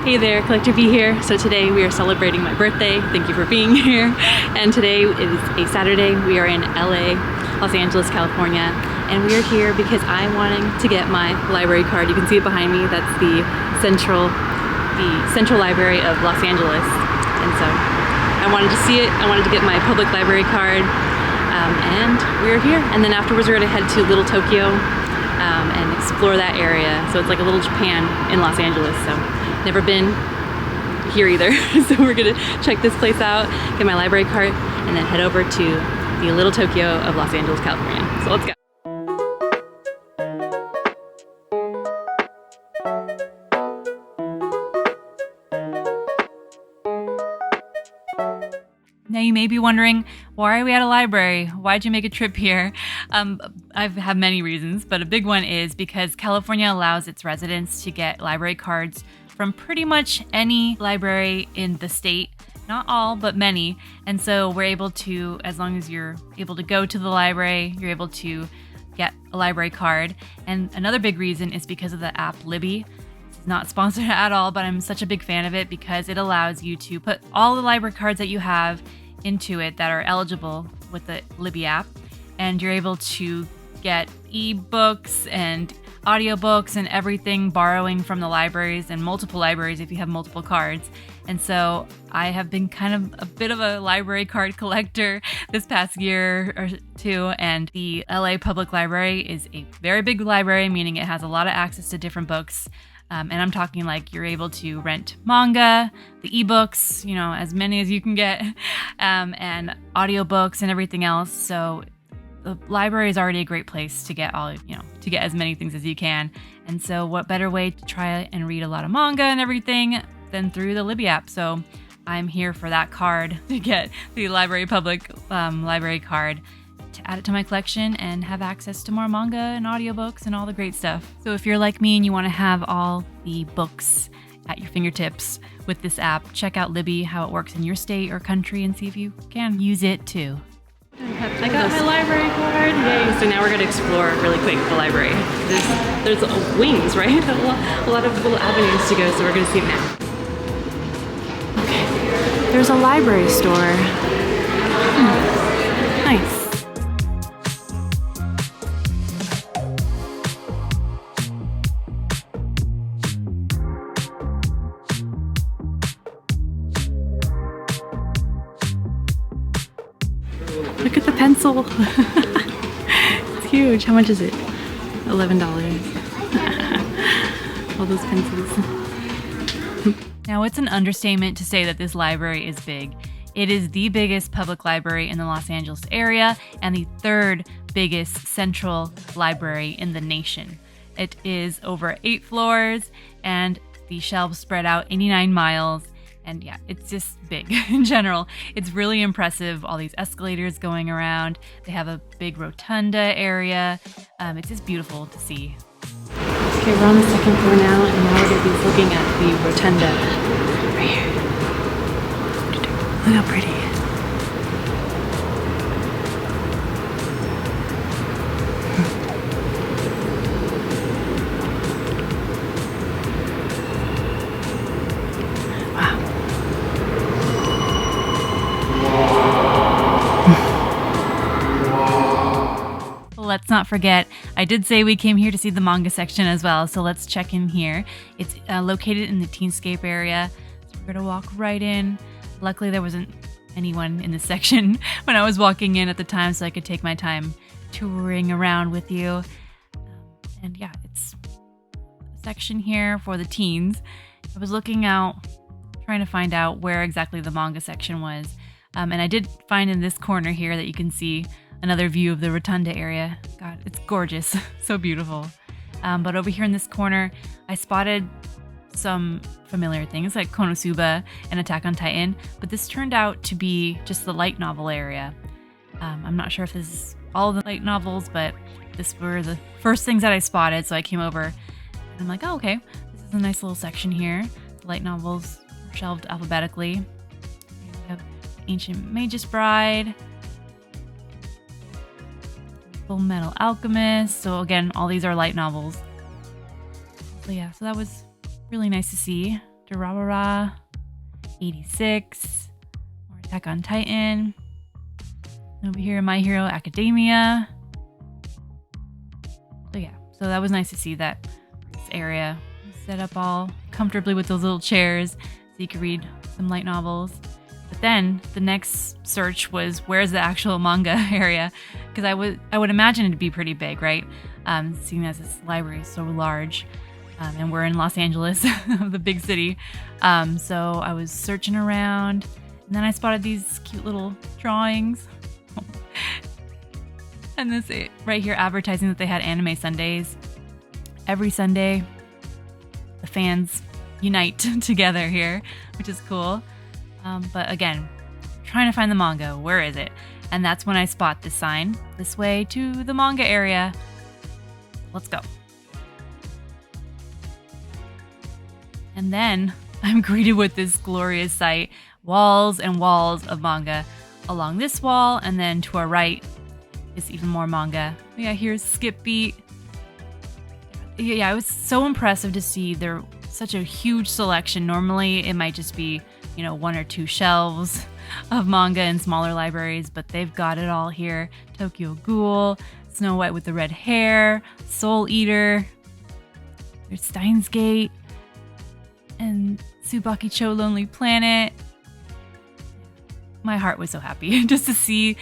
Hey there, Collector B here. So today we are celebrating my birthday. Thank you for being here. And today is a Saturday. We are in LA, Los Angeles, California. And we are here because I'm wanting to get my library card. You can see it behind me. That's the Central Library of Los Angeles. And so I wanted to see it. I wanted to get my public library card. And we're here. And then afterwards we're gonna head to LittleTokyo and explore that area. So it's like a little Japan in Los Angeles. So never been here either. So we're gonna check this place out, get my library card, and then head over to the LittleTokyo of Los Angeles, California. So let's go. Now you may be wondering, why are we at a library? Why'd you make a trip here? I have many reasons, but a big one is because California allows its residents to get library cards from pretty much any library in the state. Not all, but many. And so we're able to, as long as you're able to go to the library, you're able to get a library card. And another big reason is because of the app LIBBY. It's not sponsored at all, but I'm such a big fan of it because it allows you to put all the library cards that you have into it that are eligible with the LIBBY app, and you're able to get ebooks and audiobooks and everything, borrowing from the libraries and multiple libraries if you have multiple cards. And so I have been kind of a bit of a library card collector this past year or two, and the LA Public Library is a very big library, meaning it has a lot of access to different books. And I'm talking like you're able to rent manga, the ebooks, you know, as many as you can get, and audiobooks and everything else. So the library is already a great place to get to get as many things as you can. And so what better way to try and read a lot of manga and everything than through the LIBBY app? So I'm here for that card, to get the Library Public library card, to add it to my collection and have access to more manga and audiobooks and all the great stuff. So if you're like me and you want to have all the books at your fingertips with this app, check out LIBBY, how it works in your state or country, and see if you can use it too. I got my library card. Yay! So now we're gonna explore really quick the library. There's wings, right? A lot of little avenues to go, so we're gonna see it now. Okay, there's a library store. Nice. Look at the pencil. It's huge. How much is it? $11. All those pencils. Now, it's an understatement to say that this library is big. It is the biggest public library in the Los Angeles area and the third biggest central library in the nation. It is over 8 floors and the shelves spread out 89 miles. And yeah, it's just big in general. It's really impressive. All these escalators going around. They have a big rotunda area. It's just beautiful to see. Okay, we're on the second floor now, and now we're going to be looking at the rotunda right here. Look how pretty. Let's not forget, I did say we came here to see the manga section as well, so let's check in here. It's located in the Teenscape area, so we're gonna walk right in. Luckily there wasn't anyone in this section when I was walking in at the time, so I could take my time touring around with you. And yeah, it's a section here for the teens. I was looking out, trying to find out where exactly the manga section was, and I did find in this corner here that you can see another view of the rotunda area. God, it's gorgeous. So beautiful. But over here in this corner, I spotted some familiar things like Konosuba and Attack on Titan, but this turned out to be just the light novel area. I'm not sure if this is all the light novels, but this were the first things that I spotted, so I came over and I'm like, oh, okay, this is a nice little section here. The light novels are shelved alphabetically. We have Ancient Magus Bride, Full Metal Alchemist. So again, all these are light novels. So yeah, so that was really nice to see. Durarara, 86, more Attack on Titan. Over here, My Hero Academia. So yeah, so that was nice to see that this area was set up all comfortably with those little chairs so you could read some light novels. But then the next search was, where's the actual manga area? Because I would imagine it'd be pretty big, right? Seeing as this library is so large. And we're in Los Angeles, the big city. So I was searching around, and then I spotted these cute little drawings. And this right here advertising that they had anime Sundays. Every Sunday, the fans unite together here, which is cool. But again, trying to find the manga. Where is it? And that's when I spot this sign. This way to the manga area. Let's go. And then I'm greeted with this glorious sight. Walls and walls of manga along this wall, and then to our right is even more manga. Yeah, here's Skip Beat. Yeah, it was so impressive to see there such a huge selection. Normally it might just be, you know, 1 or 2 shelves of manga in smaller libraries, but they've got it all here. Tokyo Ghoul, Snow White with the Red Hair, Soul Eater, there's Steins Gate, and Tsubaki Cho Lonely Planet. My heart was so happy just to see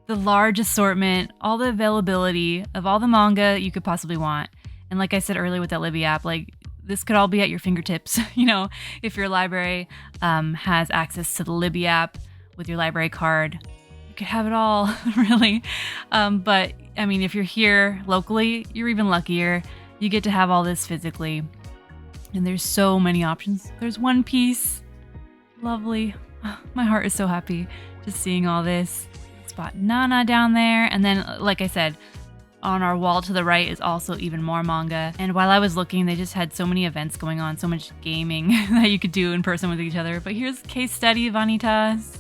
the large assortment, all the availability of all the manga you could possibly want. And like I said earlier with that Libby app, like this could all be at your fingertips. You know, if your library has access to the Libby app with your library card, you could have it all, really. But I mean, if you're here locally, you're even luckier. You get to have all this physically. And there's so many options. There's One Piece. Lovely. My heart is so happy just seeing all this. Spot Nana down there. And then, like I said, on our wall to the right is also even more manga. And while I was looking, they just had so many events going on, so much gaming that you could do in person with each other. But here's Case Study Vanitas.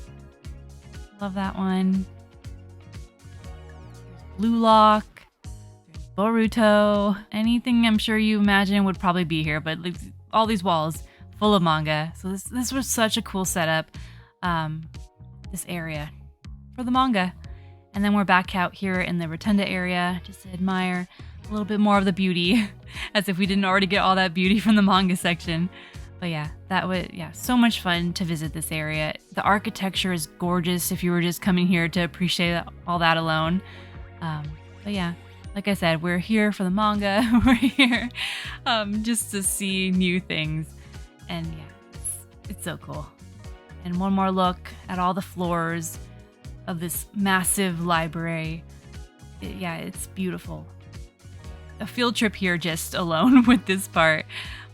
Love that one. Blue Lock. Boruto. Anything I'm sure you imagine would probably be here, but all these walls full of manga. So this was such a cool setup, this area for the manga. And then we're back out here in the Rotunda area just to admire a little bit more of the beauty, as if we didn't already get all that beauty from the manga section. But yeah, that was so much fun to visit this area. The architecture is gorgeous if you were just coming here to appreciate all that alone. But yeah, like I said, we're here for the manga. We're here just to see new things. And yeah, it's so cool. And one more look at all the floors of this massive library. It's beautiful. A field trip here just alone with this part.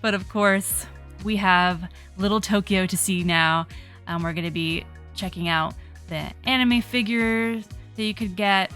But of course, we have LittleTokyo to see now. We're going to be checking out the anime figures that you could get,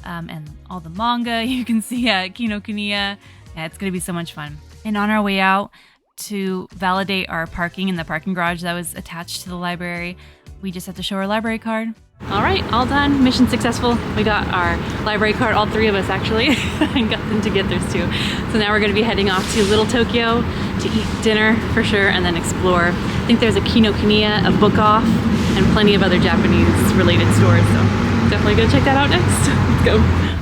and all the manga you can see at Kinokuniya. Yeah, it's going to be so much fun. And on our way out to validate our parking in the parking garage that was attached to the library, we just have to show our library card. All right, all done. Mission successful. We got our library card, all 3 of us actually, and got them to get theirs too. So now we're going to be heading off to LittleTokyo to eat dinner for sure, and then explore. I think there's a Kinokuniya, a BookOFF, and plenty of other Japanese related stores. So definitely going to check that out next. Let's go.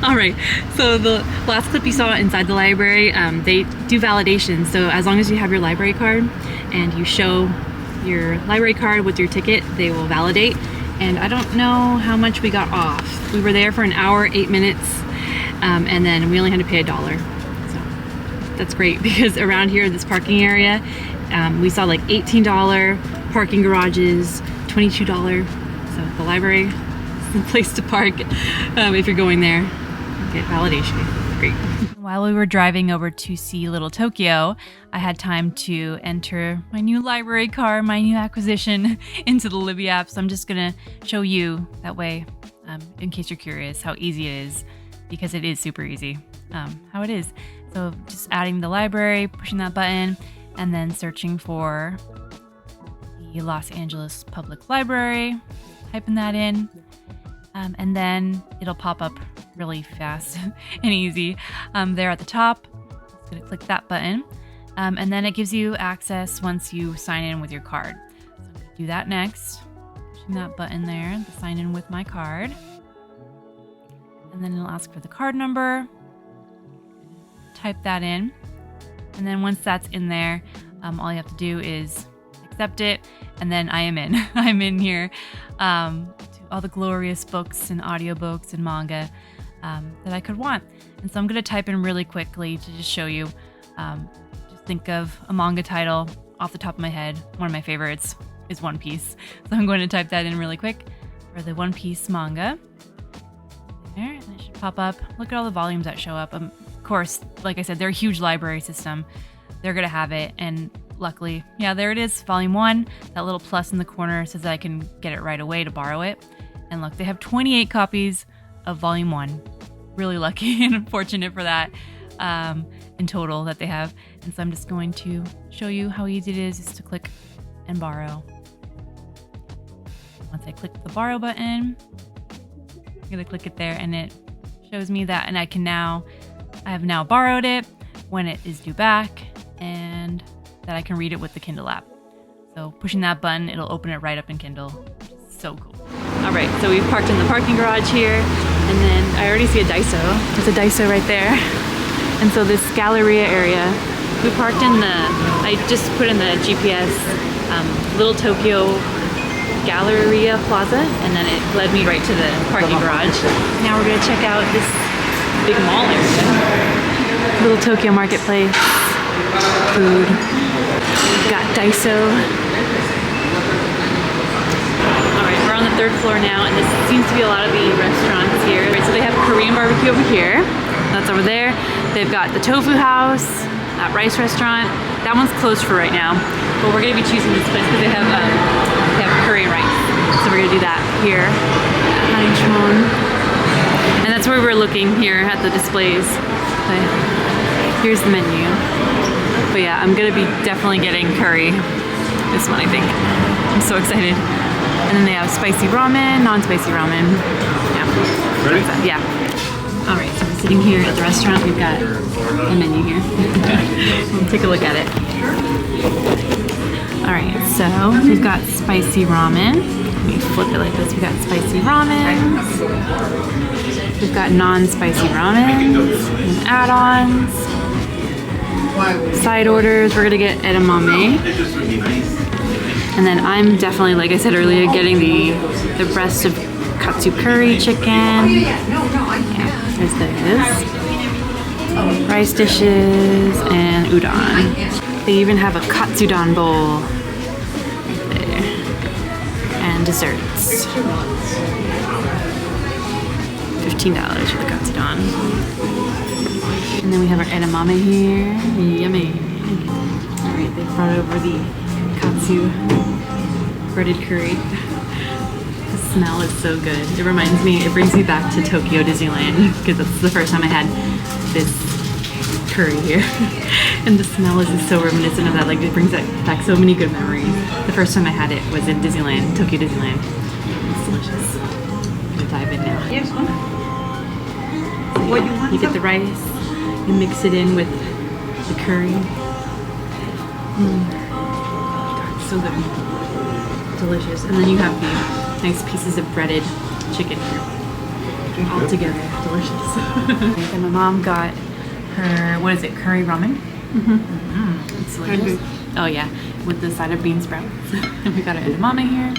All right, so the last clip you saw inside the library, they do validation. So as long as you have your library card and you show your library card with your ticket, they will validate. And I don't know how much we got off. We were there for an hour, 8 minutes, and then we only had to pay $1. So that's great, because around here, this parking area, we saw like $18 parking garages, $22. So the library is the place to park if you're going there. Get validation. Great. While we were driving over to see LittleTokyo, I had time to enter my new library card, my new acquisition, into the Libby app. So I'm just gonna show you that way, in case you're curious how easy it is, because it is super easy, how it is. So just adding the library, pushing that button, and then searching for the Los Angeles Public Library, typing that in, and then it'll pop up really fast and easy there at the top. Just gonna click that button. And then it gives you access once you sign in with your card. So I'm gonna do that next. Pushing that button there, the sign in with my card. And then it'll ask for the card number. Type that in. And then once that's in there, all you have to do is accept it. And then I am in. I'm in here to all the glorious books and audiobooks and manga that I could want. And so I'm going to type in really quickly to just show you. Just think of a manga title off the top of my head. One of my favorites is One Piece. So I'm going to type that in really quick for the One Piece manga. There, and it should pop up. Look at all the volumes that show up. Of course, like I said, they're a huge library system. They're going to have it. And luckily, yeah, there it is, volume 1. That little plus in the corner says that I can get it right away to borrow it. And look, they have 28 copies of volume 1. Really lucky and fortunate for that in total that they have. And so I'm just going to show you how easy it is just to click and borrow. Once I click the borrow button, I'm going to click it there and it shows me that, and I have now borrowed it when it is due back, and that I can read it with the Kindle app. So pushing that button, it'll open it right up in Kindle. So cool. All right, so we've parked in the parking garage here, and then I already see a Daiso. There's a Daiso right there. And so this Galleria area, we parked in I just put in the GPS, LittleTokyo Galleria Plaza, and then it led me right to the parking garage. Now we're gonna check out this big mall area. LittleTokyo Marketplace, food. We've got Daiso. Alright, we're on the 3rd floor now, and this seems to be a lot of the restaurants here. Right, so they have Korean barbecue over here. That's over there. They've got the Tofu House, that rice restaurant. That one's closed for right now, but we're gonna be choosing this place because they have Korean rice. So we're gonna do that here at Hanichon. And that's where we're looking here at the displays. But here's the menu. But yeah, I'm gonna be definitely getting curry. This one, I think. I'm so excited. And then they have spicy ramen, non-spicy ramen. Yeah. Ready? Yeah. All right, so we're sitting here at the restaurant. We've got a menu here. We'll take a look at it. All right, so we've got spicy ramen. Let me flip it like this. We've got spicy ramen. We've got non-spicy ramen and add-ons. Side orders, we're gonna get edamame. And then I'm definitely, like I said earlier, getting the breast of katsu curry chicken. Yeah, there's this. Rice dishes and udon. They even have a katsudon bowl there. And desserts. $15 for the katsudon. And then we have our edamame here. Yummy. Alright, they brought over the katsu breaded curry. The smell is so good. It brings me back to Tokyo Disneyland because that's the first time I had this curry here. And the smell is just so reminiscent of that. Like, it brings back so many good memories. The first time I had it was in Disneyland, Tokyo Disneyland. It's delicious. I'm gonna dive in now. Yes, what you want? You get the rice, you mix it in with the curry. God, so good. Delicious. And then you have the nice pieces of breaded chicken here. All together. Delicious. And my mom got her, what is it, curry ramen? It's delicious. Oh yeah, with the side of bean sprouts. And we got our edamame here.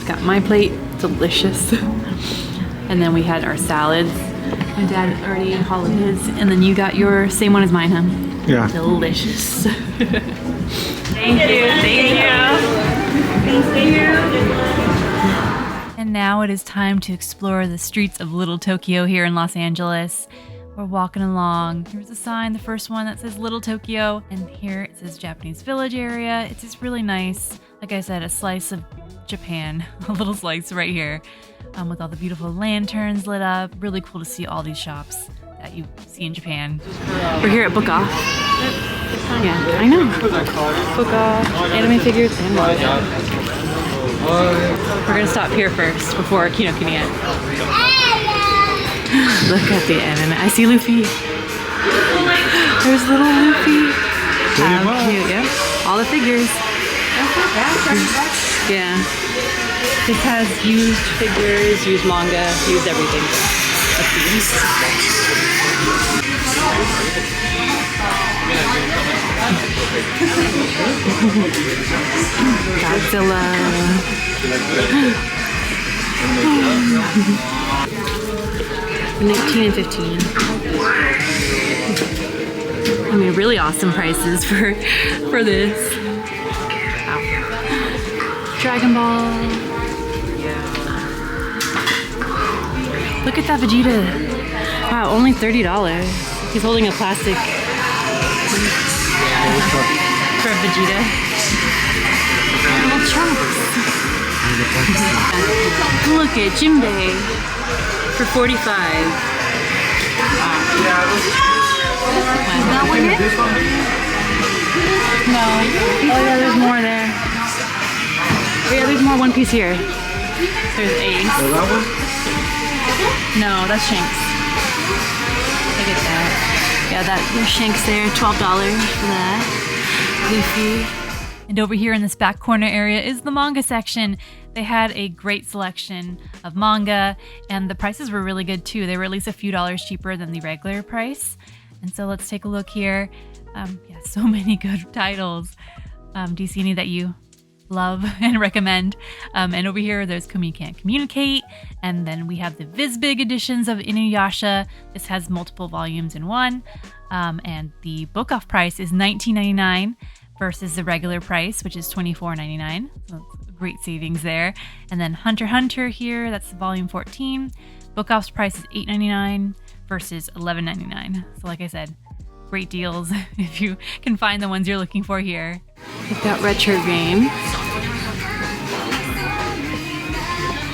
Got my plate, delicious. And then we had our salads. My dad already ate all of his. And then you got your same one as mine, huh? Yeah. Delicious. Thank you. And now it is time to explore the streets of Little Tokyo here in Los Angeles. We're walking along. Here's a sign, the first one that says Little Tokyo. And here it says Japanese Village area. It's just really nice. Like I said, a slice of Japan. A little slice right here. With all the beautiful lanterns lit up. Really cool to see all these shops that you see in Japan. We're here at BookOFF. Yeah, I know. BookOFF, anime figures, and manga. We're gonna stop here first before Kinokuniya. Look at the anime. I see Luffy. There's little Luffy. How cute, yeah. All the figures. Yeah. This has used figures, used manga, used everything. Let's see. Godzilla. 19 and 15. I mean, really awesome prices for this. Wow. Dragon Ball. Look at that Vegeta. Wow, only $30. He's holding a plastic for Vegeta. Little Trunks. Look at Bday for $45. That one hit? No. Oh yeah, there's more there. Oh yeah, there's more One Piece here. There's Ace. No, that's Shanks. Look at that. Yeah, there's Shanks there. $12 for that. Luffy. And over here in this back corner area is the manga section. They had a great selection of manga, and the prices were really good too. They were at least a few dollars cheaper than the regular price. And so let's take a look here. Yeah, so many good titles. Do you see any that you love and recommend? And over here, there's Kumi Can't Communicate. And then we have the Viz-Big editions of Inuyasha. This has multiple volumes in one. And the BookOFF price is $19.99 versus the regular price, which is $24.99. So great savings there. And then Hunter x Hunter here, that's volume 14. BookOFF's price is $8.99 versus $11.99. So like I said, great deals if you can find the ones you're looking for here. We've got retro games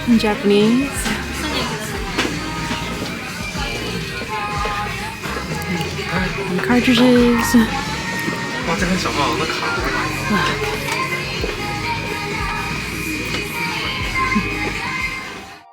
in Japanese. And cartridges. Look.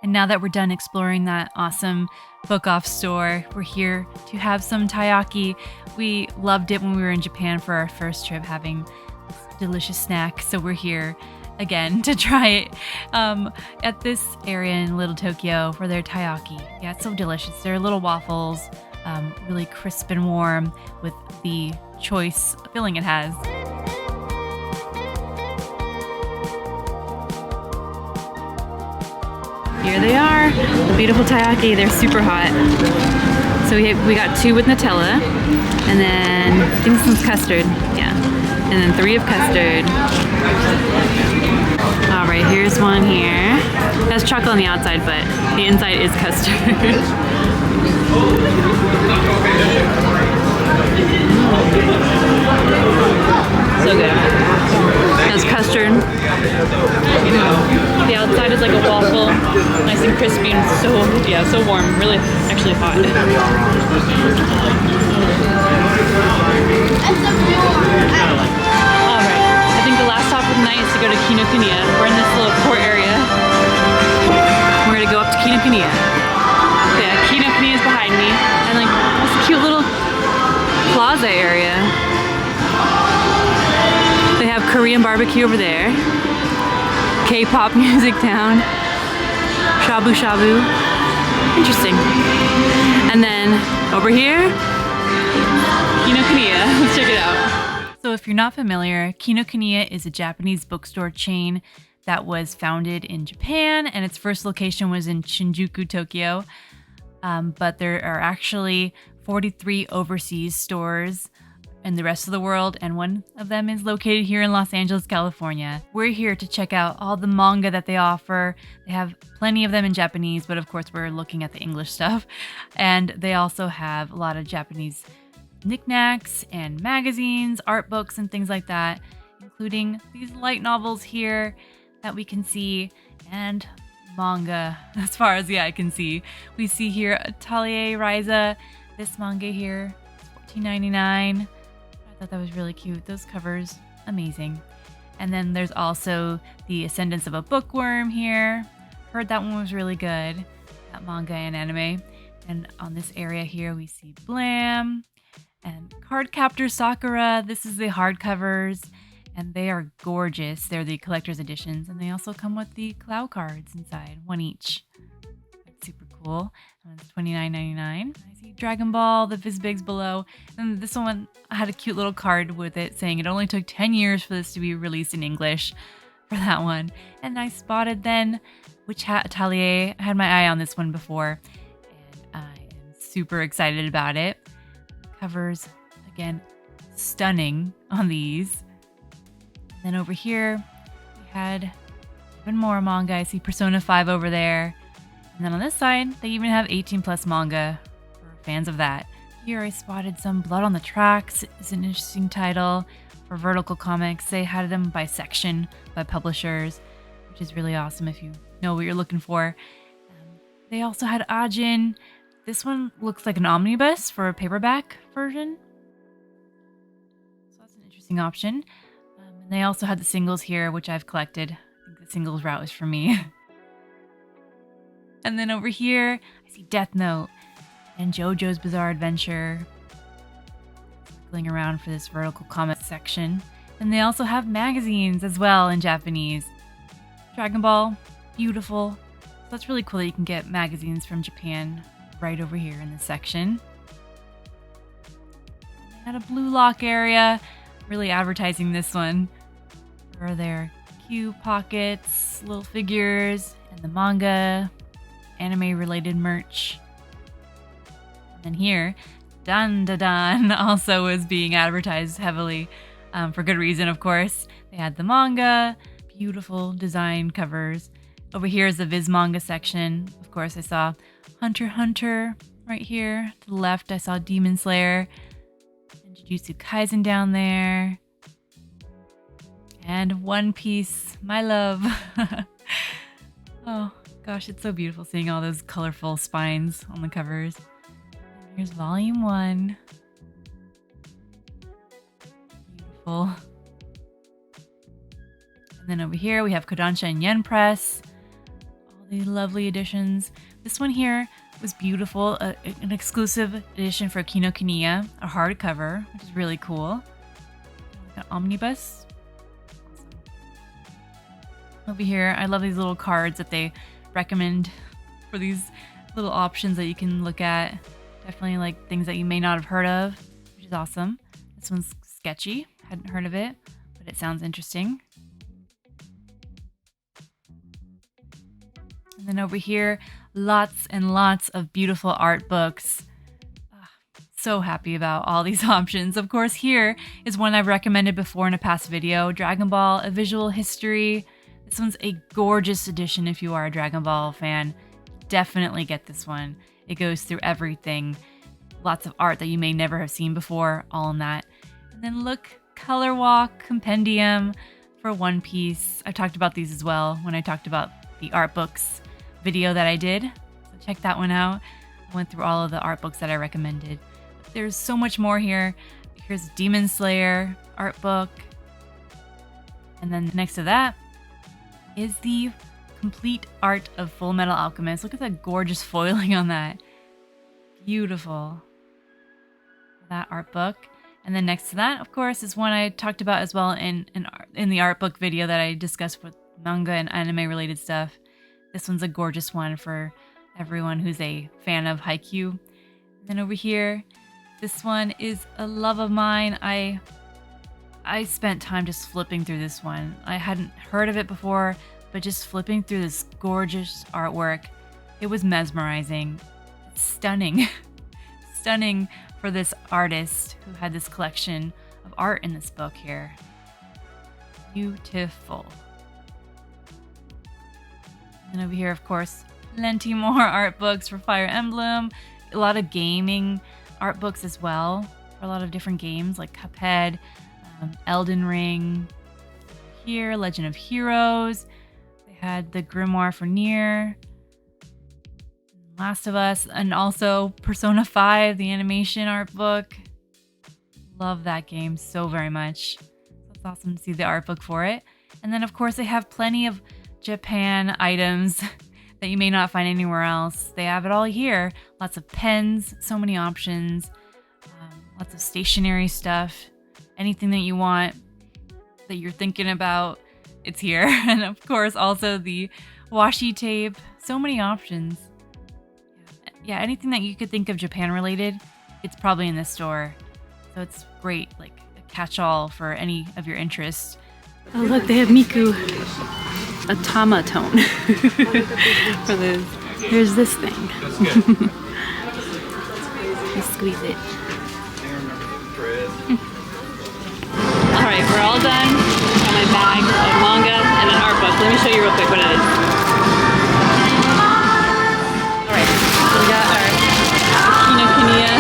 And now that we're done exploring that awesome BookOFF store, we're here to have some taiyaki. We loved it when we were in Japan for our first trip, having this delicious snack. So we're here again to try it at this area in LittleTokyo for their taiyaki. Yeah, it's so delicious. They're little waffles, really crisp and warm with the choice filling it has. Here they are, the beautiful taiyaki. They're super hot. So we got 2 with Nutella, and then I think this one's custard. Yeah, and then 3 of custard. All right, here's one here. It has chocolate on the outside, but the inside is custard. So good. It has custard. The outside is like a waffle, nice and crispy and so warm. Really, actually hot. All right, I think the last stop of the night is to go to Kinokuniya. We're in this little port area. We're gonna go up to Kinokuniya. Yeah, Kinokuniya is behind me, and like this cute little plaza area. They have Korean barbecue over there. K-pop music town. Shabu shabu. Interesting. And then over here, Kinokuniya. Let's check it out. So if you're not familiar, Kinokuniya is a Japanese bookstore chain that was founded in Japan, and its first location was in Shinjuku, Tokyo. But there are actually 43 overseas stores in the rest of the world, and one of them is located here in Los Angeles, California. We're here to check out all the manga that they offer. They have plenty of them in Japanese, but of course we're looking at the English stuff. And they also have a lot of Japanese knickknacks and magazines, art books, and things like that, including these light novels here that we can see, and manga as far as the eye can see. We see here Atelier Ryza, this manga here, $14.99. I thought that was really cute. Those covers, amazing. And then there's also The Ascendance of a Bookworm here. Heard that one was really good, that manga and anime. And on this area here, we see Blam. And Card Captor Sakura, this is the hardcovers, and they are gorgeous. They're the collector's editions, and they also come with the Clow cards inside, one each. That's super cool. And it's $29.99. I see Dragon Ball, the Fizbigs below, and this one had a cute little card with it saying it only took 10 years for this to be released in English for that one. And I spotted then Witch Hat Atelier. I had my eye on this one before, and I am super excited about it. Covers, again, stunning on these. And then over here, we had even more manga. I see Persona 5 over there. And then on this side, they even have 18 plus manga for fans of that. Here I spotted some Blood on the Tracks. It's an interesting title for Vertical Comics. They had them by section, by publishers, which is really awesome if you know what you're looking for. They also had Ajin. This one looks like an omnibus for a paperback version. So that's an interesting option. And they also had the singles here, which I've collected. I think the singles route is for me. And then over here, I see Death Note and JoJo's Bizarre Adventure. Circling around for this Vertical Comics section. And they also have magazines as well in Japanese. Dragon Ball, beautiful. So that's really cool that you can get magazines from Japan right over here in this section. They had a Blue Lock area, really advertising this one for their Q pockets, little figures, and the manga, anime related merch. And then here, Dan Da Dan also was being advertised heavily for good reason, of course. They had the manga, beautiful design covers. Over here is the Viz manga section. Of course, I saw Hunter x Hunter right here. To the left, I saw Demon Slayer and Jujutsu Kaisen down there. And One Piece, my love. Oh gosh, it's so beautiful seeing all those colorful spines on the covers. And here's volume 1. Beautiful. And then over here we have Kodansha and Yen Press. All these lovely editions. This one here was beautiful, an exclusive edition for Kinokuniya, a hardcover, which is really cool. An omnibus. Awesome. Over here, I love these little cards that they recommend for these little options that you can look at. Definitely like things that you may not have heard of, which is awesome. This one's sketchy, hadn't heard of it, but it sounds interesting. And then over here, lots and lots of beautiful art books. So happy about all these options. Of course, here is one I've recommended before in a past video, Dragon Ball, A Visual History. This one's a gorgeous edition if you are a Dragon Ball fan. Definitely get this one. It goes through everything. Lots of art that you may never have seen before, all in that. And then look, Color Walk Compendium for One Piece. I talked about these as well when I talked about the art books video that I did. So check that one out. I went through all of the art books that I recommended. There's so much more here. Here's Demon Slayer art book. And then next to that is the complete art of Full Metal Alchemist. Look at that gorgeous foiling on that. Beautiful. That art book. And then next to that, of course, is one I talked about as well in the art book video that I discussed with manga and anime related stuff. This one's a gorgeous one for everyone who's a fan of Haikyuu. And then over here, this one is a love of mine. I spent time just flipping through this one. I hadn't heard of it before, but just flipping through this gorgeous artwork, it was mesmerizing. It's stunning. Stunning for this artist who had this collection of art in this book here. Beautiful. And over here, of course, plenty more art books for Fire Emblem. A lot of gaming art books as well for a lot of different games like Cuphead, Elden Ring. Here, Legend of Heroes. They had the Grimoire for Nier, Last of Us, and also Persona 5, the animation art book. Love that game so very much. It's awesome to see the art book for it. And then, of course, they have plenty of Japan items that you may not find anywhere else. They have it all here. Lots of pens, so many options. Lots of stationery stuff. Anything that you want, that you're thinking about, it's here. And of course, also the washi tape. So many options. Yeah, anything that you could think of Japan related, it's probably in this store. So it's great, like a catch-all for any of your interests. Oh look, they have Miku. A Tama tone. For this. Here's this thing. You squeeze it. Alright, we're all done. Got my bag of manga and an art book. Let me show you real quick what it is. Alright, so we got our Kinokuniya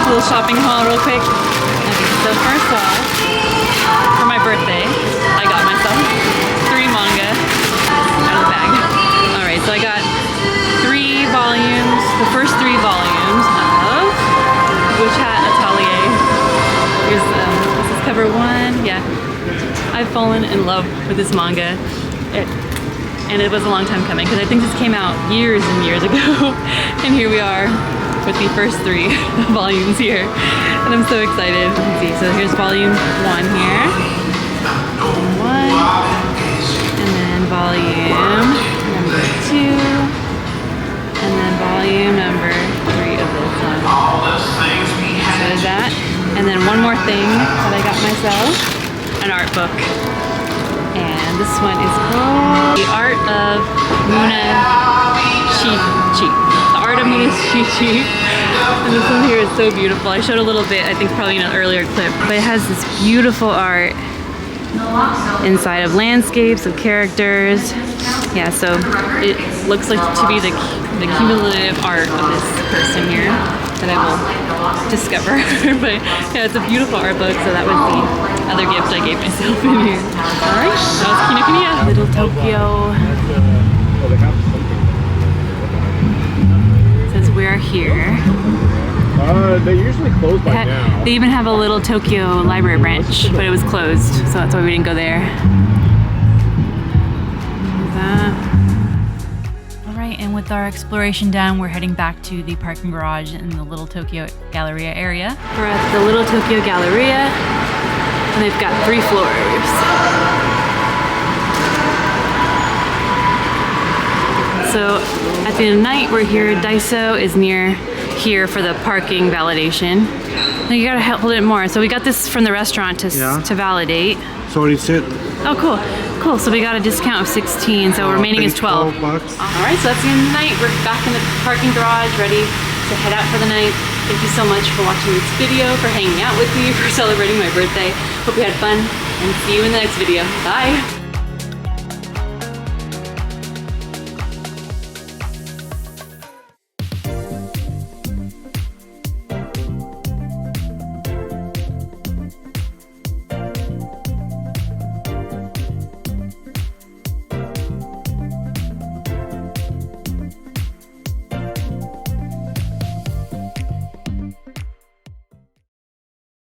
little shopping haul real quick. Okay, so first off, for my birthday, I got myself 3 manga out of the bag. Alright, so I got 3 volumes, the first 3 volumes of Witch Hat Atelier. Here's this is cover 1. Yeah, I've fallen in love with this manga. And it was a long time coming because I think this came out years and years ago. And here we are with the first 3 volumes here. And I'm so excited. Let's see, so here's volume 1 here. 1. And then volume number 2. And then volume number 3 of this one. So there's that. And then one more thing that I got myself, an art book. And this one is called The Art of Muna Chi. The Art of Muna Chi. And this one here is so beautiful. I showed a little bit, I think probably in an earlier clip, but it has this beautiful art inside of landscapes, of characters. Yeah, so it looks like to be the cumulative art of this person here that I will discover. But yeah, it's a beautiful art book, so that was the other gift I gave myself in here. Alright, that was Kinokuniya. LittleTokyo. Says we are here. They usually close by now. They even have a LittleTokyo library branch, but it was closed, so that's why we didn't go there. Alright, and with our exploration done, we're heading back to the parking garage in the LittleTokyo Galleria area. We're at the LittleTokyo Galleria, and they've got 3 floors. So at the end of the night, we're here. Daiso is near here for the parking validation. Now you gotta hold it more. So we got this from the restaurant to validate. So what is it? Oh, cool. Cool. So we got a discount of 16, so remaining is 12. $12. Alright, so that's the end of the night. We're back in the parking garage, ready to head out for the night. Thank you so much for watching this video, for hanging out with me, for celebrating my birthday. Hope you had fun, and see you in the next video. Bye!